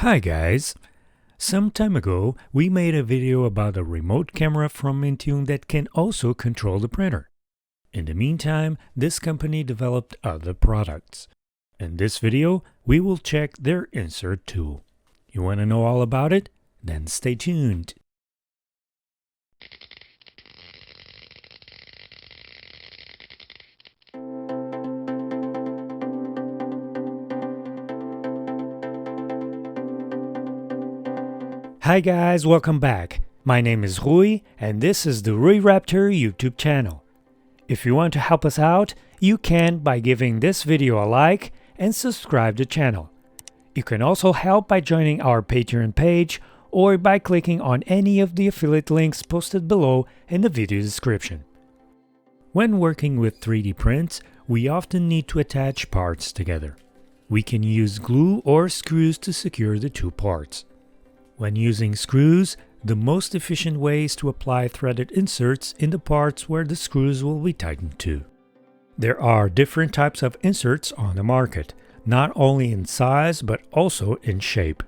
Hi guys! Some time ago, we made a video about a remote camera from Mintion that can also control the printer. In the meantime, this company developed other products. In this video, we will check their insert tool. You want to know all about it? Then stay tuned. Hi guys, welcome back. My name is Rui and this is the Rui Raptor YouTube channel. If you want to help us out, you can by giving this video a like and subscribe to the channel. You can also help by joining our Patreon page or by clicking on any of the affiliate links posted below in the video description. When working with 3D prints, we often need to attach parts together. We can use glue or screws to secure the two parts. When using screws, the most efficient way is to apply threaded inserts in the parts where the screws will be tightened to. There are different types of inserts on the market, not only in size but also in shape.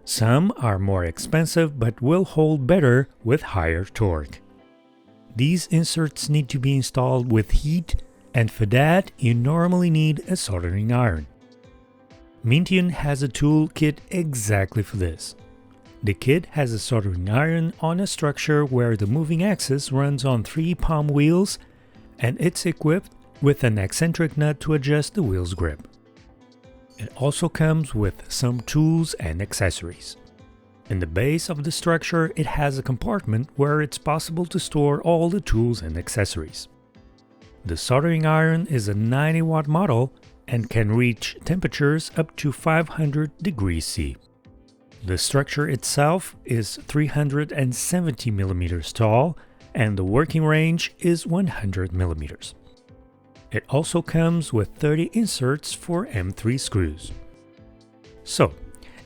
Some are more expensive but will hold better with higher torque. These inserts need to be installed with heat, and for that you normally need a soldering iron. Mintion has a tool kit exactly for this. The kit has a soldering iron on a structure where the moving axis runs on 3 palm wheels, and it's equipped with an eccentric nut to adjust the wheel's grip. It also comes with some tools and accessories. In the base of the structure, it has a compartment where it's possible to store all the tools and accessories. The soldering iron is a 90-watt model and can reach temperatures up to 500 degrees C. The structure itself is 370 millimeters tall and the working range is 100 millimeters. It also comes with 30 inserts for M3 screws. So,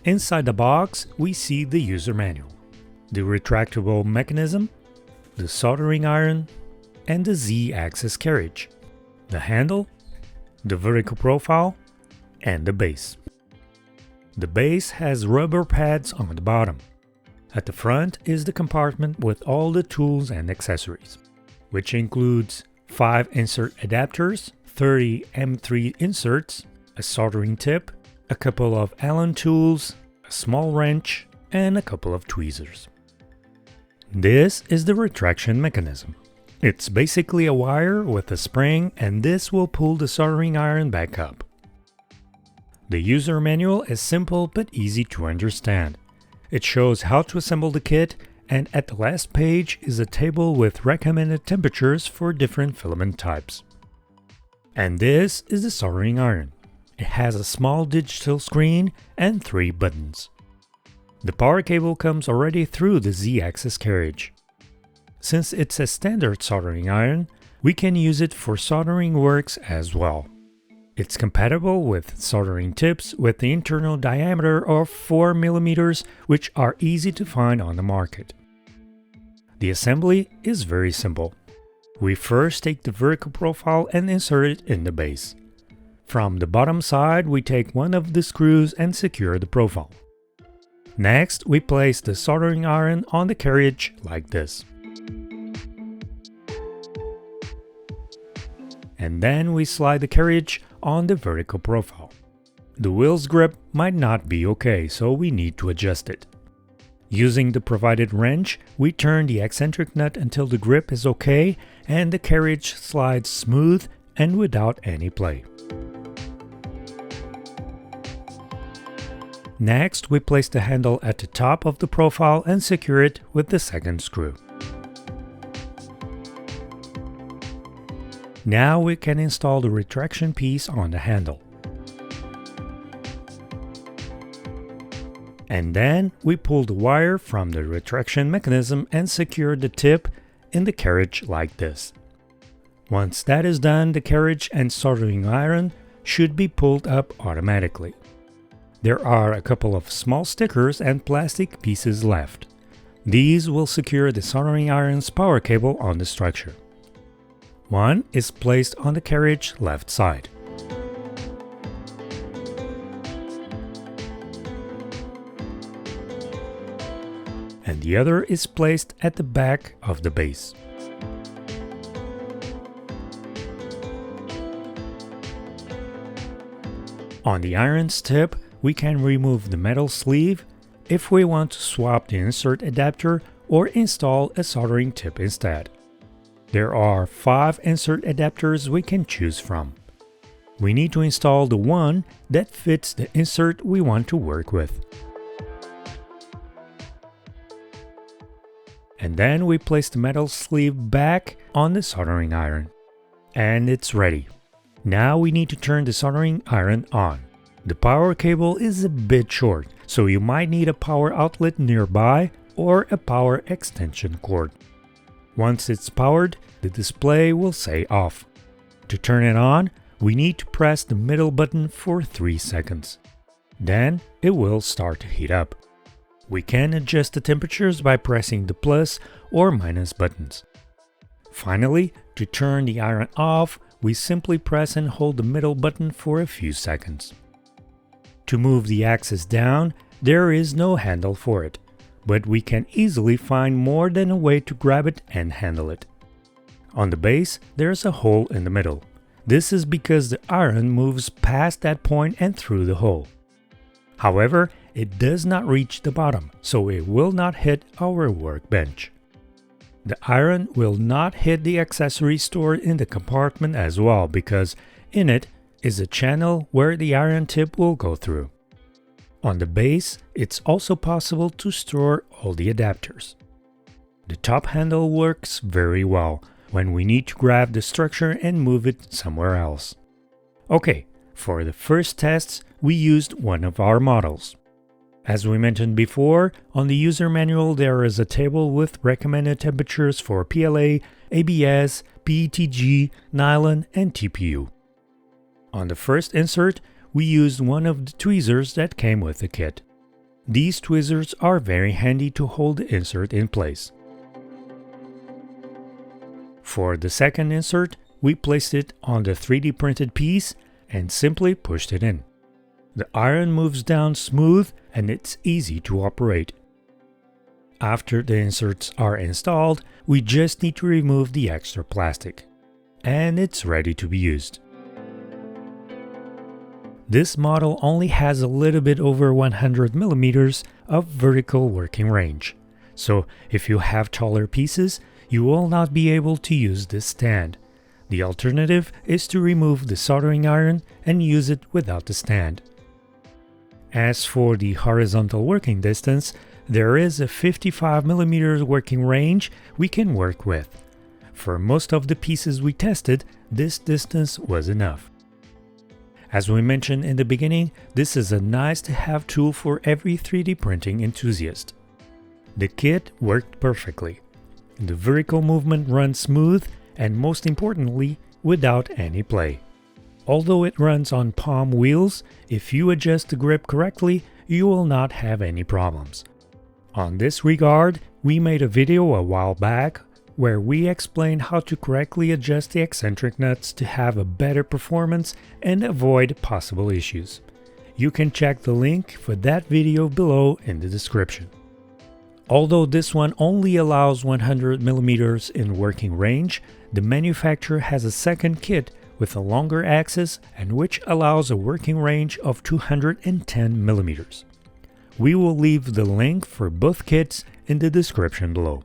inside the box we see the user manual, the retractable mechanism, the soldering iron, and the Z-axis carriage, the handle, the vertical profile, and the base. The base has rubber pads on the bottom. At the front is the compartment with all the tools and accessories, which includes 5 insert adapters, 30 M3 inserts, a soldering tip, a couple of Allen tools, a small wrench, and a couple of tweezers. This is the retraction mechanism. It's basically a wire with a spring, and this will pull the soldering iron back up. The user manual is simple but easy to understand. It shows how to assemble the kit, and at the last page is a table with recommended temperatures for different filament types. And this is the soldering iron. It has a small digital screen and 3 buttons. The power cable comes already through the Z-axis carriage. Since it's a standard soldering iron, we can use it for soldering works as well. It's compatible with soldering tips with the internal diameter of 4 mm, which are easy to find on the market. The assembly is very simple. We first take the vertical profile and insert it in the base. From the bottom side, we take one of the screws and secure the profile. Next, we place the soldering iron on the carriage like this. And then we slide the carriage on the vertical profile. The wheel's grip might not be okay, so we need to adjust it. Using the provided wrench, we turn the eccentric nut until the grip is okay and the carriage slides smooth and without any play. Next, we place the handle at the top of the profile and secure it with the second screw. Now we can install the retraction piece on the handle. And then we pull the wire from the retraction mechanism and secure the tip in the carriage like this. Once that is done, the carriage and soldering iron should be pulled up automatically. There are a couple of small stickers and plastic pieces left. These will secure the soldering iron's power cable on the structure. One is placed on the carriage left side. and the other is placed at the back of the base. On the iron's tip, we can remove the metal sleeve if we want to swap the insert adapter or install a soldering tip instead. There are 5 insert adapters we can choose from. We need to install the one that fits the insert we want to work with. And then we place the metal sleeve back on the soldering iron. And it's ready. Now we need to turn the soldering iron on. The power cable is a bit short, so you might need a power outlet nearby or a power extension cord. Once it's powered, the display will say off. To turn it on, we need to press the middle button for 3 seconds. Then it will start to heat up. We can adjust the temperatures by pressing the plus or minus buttons. Finally, to turn the iron off, we simply press and hold the middle button for a few seconds. To move the axis down, there is no handle for it, but we can easily find more than a way to grab it and handle it. On the base, there's a hole in the middle. This is because the iron moves past that point and through the hole. However, it does not reach the bottom, so it will not hit our workbench. The iron will not hit the accessory stored in the compartment as well, because in it is a channel where the iron tip will go through. On the base, it's also possible to store all the adapters. The top handle works very well when we need to grab the structure and move it somewhere else. Okay, for the first tests, we used one of our models. As we mentioned before, on the user manual there is a table with recommended temperatures for PLA, ABS, PETG, nylon, and TPU. On the first insert, we used one of the tweezers that came with the kit. These tweezers are very handy to hold the insert in place. For the second insert, we placed it on the 3D printed piece and simply pushed it in. The iron moves down smooth and it's easy to operate. After the inserts are installed, we just need to remove the extra plastic. And it's ready to be used. This model only has a little bit over 100 millimeters of vertical working range. So if you have taller pieces, you will not be able to use this stand. The alternative is to remove the soldering iron and use it without the stand. As for the horizontal working distance, there is a 55 mm working range we can work with. For most of the pieces we tested, this distance was enough. As we mentioned in the beginning, this is a nice-to-have tool for every 3D printing enthusiast. The kit worked perfectly. The vertical movement runs smooth and, most importantly, without any play. Although it runs on palm wheels, if you adjust the grip correctly, you will not have any problems. On this regard, we made a video a while back where we explained how to correctly adjust the eccentric nuts to have a better performance and avoid possible issues. You can check the link for that video below in the description. Although this one only allows 100 mm in working range, the manufacturer has a second kit with a longer axis and which allows a working range of 210 mm. We will leave the link for both kits in the description below.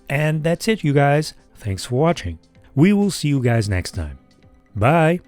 And that's it, you guys. Thanks for watching. We will see you guys next time. Bye!